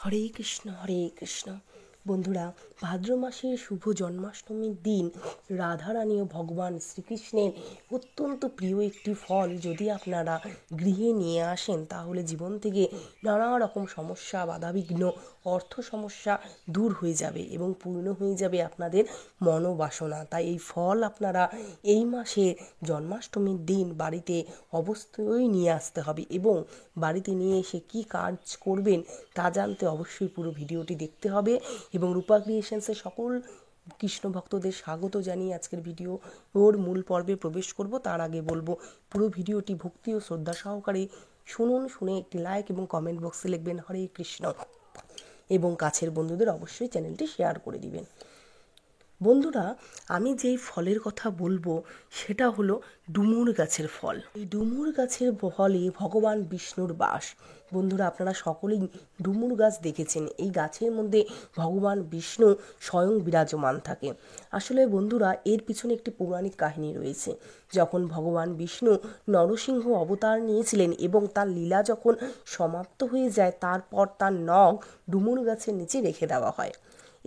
হরে কৃষ্ণ হরে কৃষ্ণ। বন্ধুরা, ভাদ্র মাসের শুভ জন্মাষ্টমীর দিন রাধারানী ও ভগবান শ্রীকৃষ্ণের অত্যন্ত প্রিয় একটি ফল যদি আপনারা গৃহে নিয়ে আসেন, তাহলে জীবন থেকে নানা রকম সমস্যা, বাধাবিঘ্ন, অর্থ সমস্যা দূর হয়ে যাবে এবং পূর্ণ হয়ে যাবে আপনাদের মনোবাসনা। তাই এই ফল আপনারা এই মাসে জন্মাষ্টমীর দিন বাড়িতে অবশ্যই নিয়ে আসতে হবে এবং বাড়িতে নিয়ে এসে কি কাজ করবেন তা জানতে অবশ্যই পুরো ভিডিওটি দেখতে হবে। এবং রূপা ক্রিয়েশনসের সকল কৃষ্ণ ভক্তদের স্বাগত জানিয়ে আজকের ভিডিও ওর মূল পর্বে প্রবেশ করব। তার আগে বলবো পুরো ভিডিওটি ভক্তি ও শ্রদ্ধা সহকারে শুনুন। শুনে একটি লাইক এবং কমেন্ট বক্সে লিখবেন হরে কৃষ্ণ এবং কাছের বন্ধুদের অবশ্যই চ্যানেলটি শেয়ার করে দিবেন। বন্ধুরা, আমি যেই ফলের কথা বলবো সেটা হলো ডুমুর গাছের ফল। এই ডুমুর গাছের ফলে ভগবান বিষ্ণুর বাস। বন্ধুরা, আপনারা সকলেই ডুমুর গাছ দেখেছেন। এই গাছের মধ্যে ভগবান বিষ্ণু স্বয়ং বিরাজমান থাকে। আসলে বন্ধুরা, এর পিছনে একটি পৌরাণিক কাহিনী রয়েছে। যখন ভগবান বিষ্ণু নরসিংহ অবতার নিয়েছিলেন এবং তার লীলা যখন সমাপ্ত হয়ে যায়, তারপর তার নখ ডুমুর গাছের নিচে রেখে দেওয়া হয়।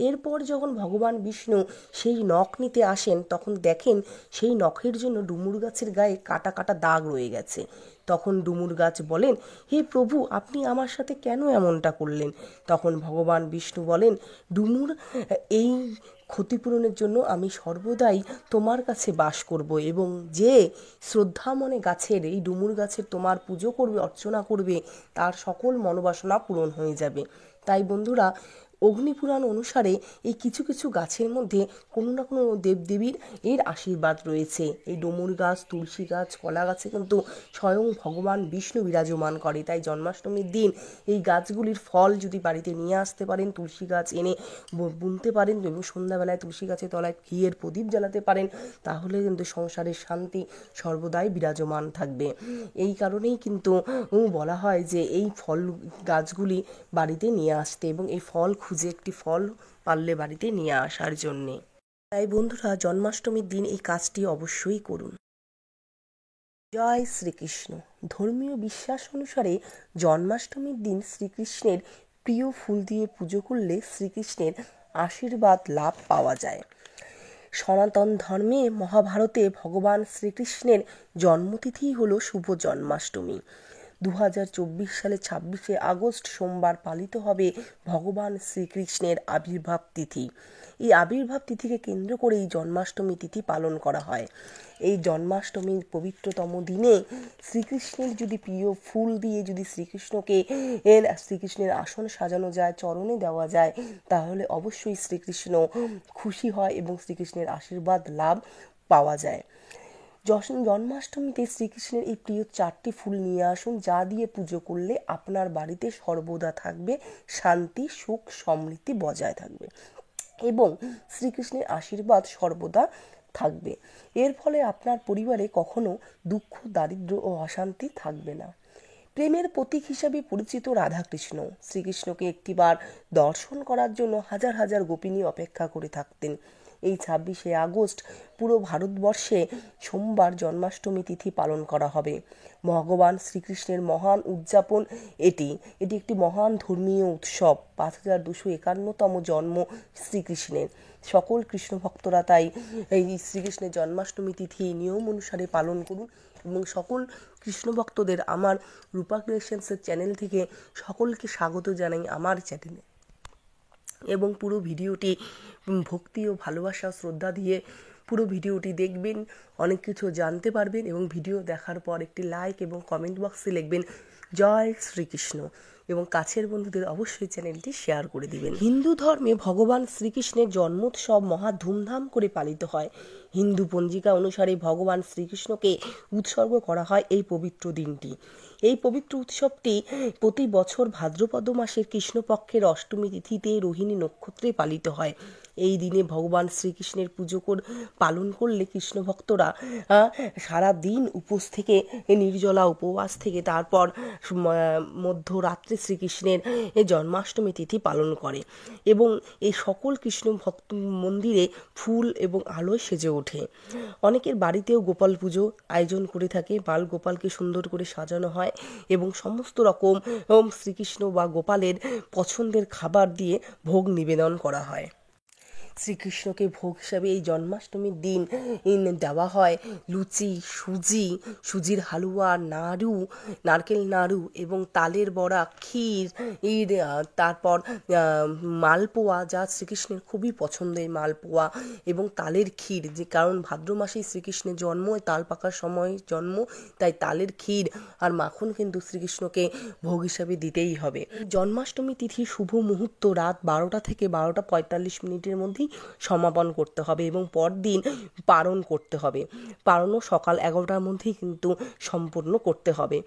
এরপর যখন ভগবান বিষ্ণু সেই নখ নিতে আসেন, তখন দেখেন সেই নখের জন্য ডুমুর গাছের গায়ে কাটা কাটা দাগ রয়ে গেছে। তখন ডুমুর গাছ বলেন, হে প্রভু, আপনি আমার সাথে কেন এমনটা করলেন? তখন ভগবান বিষ্ণু বলেন, ডুমুর, এই ক্ষতিপূরণের জন্য আমি সর্বদাই তোমার কাছে বাস করব এবং যে শ্রদ্ধা মনে গাছের, এই ডুমুর গাছের তোমার পুজো করবে, অর্চনা করবে, তার সকল মনোবাসনা পূরণ হয়ে যাবে। তাই বন্ধুরা, অগ্নিপুরাণ অনুসারে এই কিছু কিছু গাছের মধ্যে কোনো না কোনো দেবদেবীর এর আশীর্বাদ রয়েছে। এই ডুমুর গাছ, তুলসী গাছ, কলা গাছে কিন্তু স্বয়ং ভগবান বিষ্ণু বিরাজমান করে। তাই জন্মাষ্টমীর দিন এই গাছগুলির ফল যদি বাড়িতে নিয়ে আসতে পারেন, তুলসী গাছ এনে বুনতে পারেন এবং সন্ধ্যাবেলায় তুলসী গাছের তলায় ঘিয়ের প্রদীপ জ্বালাতে পারেন, তাহলে কিন্তু সংসারের শান্তি সর্বদাই বিরাজমান থাকবে। এই কারণেই কিন্তু বলা হয় যে এই ফল গাছগুলি বাড়িতে নিয়ে আসতে এবং এই ফল খুঁজে একটি ফল পারলে বাড়িতে নিয়ে আসার জন্যে। তাই বন্ধুরা, জন্মাষ্টমীর দিন এই কাজটি অবশ্যই করুন। জয় শ্রীকৃষ্ণ। ধর্মীয় বিশ্বাস অনুসারে জন্মাষ্টমীর দিন শ্রীকৃষ্ণের প্রিয় ফুল দিয়ে পুজো করলে শ্রীকৃষ্ণের আশীর্বাদ লাভ পাওয়া যায়। সনাতন ধর্মে মহাভারতে ভগবান শ্রীকৃষ্ণের জন্মতিথি হল শুভ জন্মাষ্টমী। 2024 সালে 26শে আগস্ট সোমবার পালিত হবে ভগবান শ্রীকৃষ্ণের আবির্ভাব তিথি। এই আবির্ভাব তিথিকে কেন্দ্র করেই জন্মাষ্টমী তিথি পালন করা হয়। এই জন্মাষ্টমীর পবিত্রতম দিনে শ্রীকৃষ্ণের যদি প্রিয় ফুল দিয়ে যদি শ্রীকৃষ্ণের আসন সাজানো যায়, চরণে দেওয়া যায়, তাহলে অবশ্যই শ্রীকৃষ্ণ খুশি হয় এবং শ্রীকৃষ্ণের আশীর্বাদ লাভ পাওয়া যায়। জন্মাষ্টমীতে শ্রীকৃষ্ণের এই প্রিয় 4টি ফুল নিয়ে আসুন, যা দিয়ে পুজো করলে আপনার বাড়িতে সর্বদা থাকবে শান্তি, সুখ, সমৃদ্ধি বজায় থাকবে এবং শ্রীকৃষ্ণের আশীর্বাদ সর্বদা থাকবে। এর ফলে আপনার পরিবারে কখনো দুঃখ, দারিদ্র্য ও অশান্তি থাকবে না। প্রেমের প্রতীক হিসাবে পরিচিত রাধাকৃষ্ণ শ্রীকৃষ্ণকে একটিবার দর্শন করার জন্য হাজার হাজার গোপিনী অপেক্ষা করে থাকতেন। এই 26শে আগস্ট পুরো ভারতবর্ষে সোমবার জন্মাষ্টমী তিথি পালন করা হবে। ভগবান শ্রীকৃষ্ণের মহান উদযাপন এটি একটি মহান ধর্মীয় উৎসব। 5251তম জন্ম শ্রীকৃষ্ণের। সকল কৃষ্ণ ভক্তরা তাই এই শ্রীকৃষ্ণের জন্মাষ্টমী তিথি নিয়ম অনুসারে পালন করুন এবং সকল কৃষ্ণ ভক্তদের আমার রূপা ক্রিয়েশনসের চ্যানেল থেকে সকলকে স্বাগত জানাই আমার চ্যানেলে। এবং পুরো ভিডিওটি ভক্তি ও ভালোবাসা শ্রদ্ধা দিয়ে পুরো ভিডিওটি দেখবেন, অনেক কিছু জানতে পারবেন এবং ভিডিও দেখার পর একটি লাইক এবং কমেন্ট বক্সে লিখবেন জয় শ্রীকৃষ্ণ এবং কাছের বন্ধুদের অবশ্যই চ্যানেলটি শেয়ার করে দিবেন। হিন্দু ধর্মে ভগবান শ্রীকৃষ্ণের জন্মোৎসব মহা ধুমধাম করে পালিত হয়। হিন্দু পঞ্জিকা অনুসারে ভগবান শ্রীকৃষ্ণকে উৎসর্গ করা হয় এই পবিত্র দিনটি। এই পবিত্র উৎসবটি প্রতি বছর ভাদ্রপদ মাসের কৃষ্ণপক্ষের অষ্টমী তিথিতে রোহিণী নক্ষত্রে পালিত হয়। এই দিনে ভগবান শ্রীকৃষ্ণের পুজো পালন করলে কৃষ্ণ ভক্তরা সারা দিন উপোস থেকে নির্জলা উপবাস থেকে তারপর মধ্যরাত্রে শ্রীকৃষ্ণের জন্মাষ্টমী তিথি পালন করে এবং এই সকল কৃষ্ণ ভক্ত মন্দিরে ফুল এবং আলোয় সেজে ওঠে। অনেকের বাড়িতেও গোপাল পুজো আয়োজন করে থাকে। বাল গোপালকে সুন্দর করে সাজানো হয় এবং সমস্ত রকম শ্রীকৃষ্ণ বা গোপালের পছন্দের খাবার দিয়ে ভোগ নিবেদন করা হয়। শ্রীকৃষ্ণকে ভোগ হিসাবে এই জন্মাষ্টমীর দিন দেওয়া হয় লুচি, সুজির হালুয়া, নাড়ু, নারকেল নাড়ু এবং তালের বড়া, ক্ষীর, তারপর মালপোয়া, যা শ্রীকৃষ্ণের খুবই পছন্দের মালপোয়া এবং তালের ক্ষীর, যে কারণ ভাদ্র মাসেই শ্রীকৃষ্ণের জন্ম, তাল পাকার সময় জন্ম, তাই তালের ক্ষীর আর মাখন কিন্তু শ্রীকৃষ্ণকে ভোগ হিসাবে দিতেই হবে। জন্মাষ্টমী তিথি শুভ মুহূর্ত রাত 12টা থেকে 12:45 মধ্যেই সমাপন করতে হবে এবং পরদিন পারণ করতে হবে। পারণও সকাল 11টার মধ্যেই কিন্তু সম্পূর্ণ করতে হবে।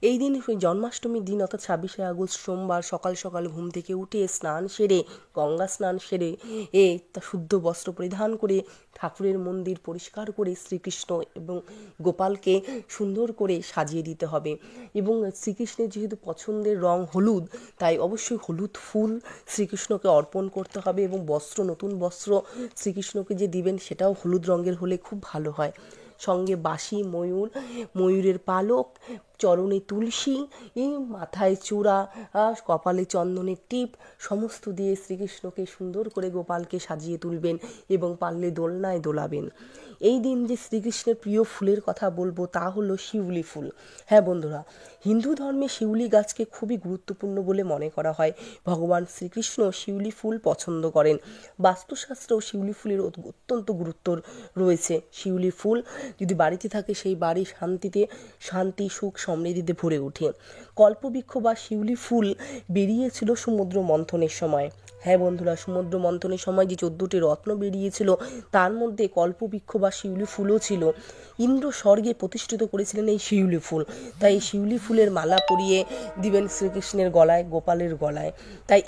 এই দিন জন্মাষ্টমীর দিন অর্থাৎ 26শে আগস্ট সোমবার সকাল সকাল ঘুম থেকে উঠে স্নান সেরে, গঙ্গা স্নান সেরে তা শুদ্ধ বস্ত্র পরিধান করে ঠাকুরের মন্দির পরিষ্কার করে শ্রীকৃষ্ণ এবং গোপালকে সুন্দর করে সাজিয়ে দিতে হবে এবং শ্রীকৃষ্ণের যেহেতু পছন্দের রং হলুদ, তাই অবশ্যই হলুদ ফুল শ্রীকৃষ্ণকে অর্পণ করতে হবে এবং নতুন বস্ত্র শ্রীকৃষ্ণকে যে দিবেন সেটাও হলুদ রঙের হলে খুব ভালো হয়। সঙ্গে বাঁশি, ময়ূরের পালক, চরণে তুলসী, মাথায় চূড়া, কপালে চন্দনের টিপ সমস্ত দিয়ে শ্রীকৃষ্ণকে সুন্দর করে গোপালকে সাজিয়ে তুলবেন এবং পারলে দোলনায় দোলাবেন। এই দিন যে শ্রীকৃষ্ণের প্রিয় ফুলের কথা বলবো তা হলো শিউলি ফুল। হ্যাঁ বন্ধুরা, হিন্দু ধর্মে শিউলি গাছকে খুবই গুরুত্বপূর্ণ বলে মনে করা হয়। ভগবান শ্রীকৃষ্ণ শিউলি ফুল পছন্দ করেন। বাস্তুশাস্ত্রেও শিউলি ফুলের অত্যন্ত গুরুত্ব রয়েছে। শিউলি ফুল যদি বাড়িতে থাকে সেই বাড়ি শান্তি, সুখ, সমৃদ্ধিতে ভরে ওঠে। কল্পবৃক্ষ বা শিউলি ফুল বেরিয়েছিল সমুদ্র মন্থনের সময়। হ্যাঁ বন্ধুরা, সমুদ্র মন্থনের সময় যে 14টি রত্ন বেরিয়েছিল তার মধ্যে কল্পবৃক্ষ বা শিউলি ফুলও ছিল। ইন্দ্র স্বর্গে প্রতিষ্ঠিত করেছিলেন এই শিউলি ফুল, তাই এই শিউলি ফুলের মালা পরিয়ে দিবেন শ্রীকৃষ্ণের গলায়, গোপালের গলায়। তাই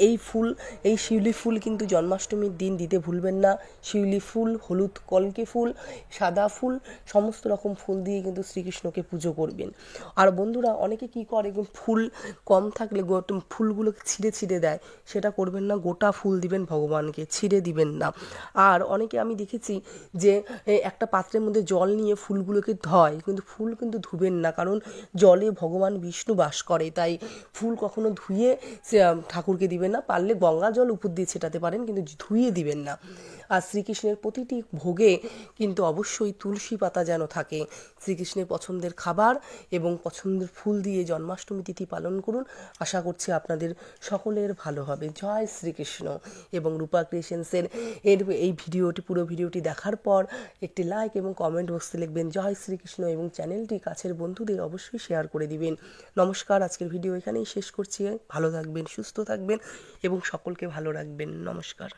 এই শিউলি ফুল কিন্তু জন্মাষ্টমীর দিন দিতে ভুলবেন না। শিউলি ফুল, হলুদ কলকে ফুল, সাদা ফুল, সমস্ত রকম ফুল দিয়ে কিন্তু শ্রীকৃষ্ণকে পুজো করবেন। আর বন্ধুরা, অনেকে কি করে, ফুল কম থাকলে ফুলগুলোকে ছিঁড়ে দেয়, সেটা করবেন না। গোটা ফুল দিবেন ভগবানকে, ছিঁড়ে দিবেন না। আর অনেকে আমি দেখেছি যে একটা পাত্রের মধ্যে জল নিয়ে ফুলগুলোকে ধয়, কিন্তু ফুল কিন্তু ধুবেন না, কারণ জলে ভগবান বিষ্ণু বাস করে, তাই ফুল কখনো ধুয়ে ঠাকুরকে দিবেন না। পারলে গঙ্গা জল উপর দিয়ে ছেটাতে পারেন, কিন্তু ধুয়ে দিবেন না। আর শ্রীকৃষ্ণের প্রতিটি ভোগে কিন্তু অবশ্যই তুলসী পাতা যেন থাকে। শ্রীকৃষ্ণের পছন্দের খাবার এবং পছন্দের ফুল দিয়ে জন্মাষ্টমী তিথি পালন করুন। আশা করছি আপনাদের সকলের ভালো হবে। জয় শ্রীকৃষ্ণ। এবং রূপা ক্রিয়েশনসের এই পুরো ভিডিওটি দেখার পর একটি লাইক এবং কমেন্ট বক্সে লিখবেন জয় শ্রীকৃষ্ণ এবং চ্যানেলটি কাছের বন্ধুদের অবশ্যই শেয়ার করে দিবেন। নমস্কার, আজকের ভিডিও এখানেই শেষ করছি। ভালো থাকবেন, সুস্থ থাকবেন এবং সকলকে ভালো রাখবেন। নমস্কার।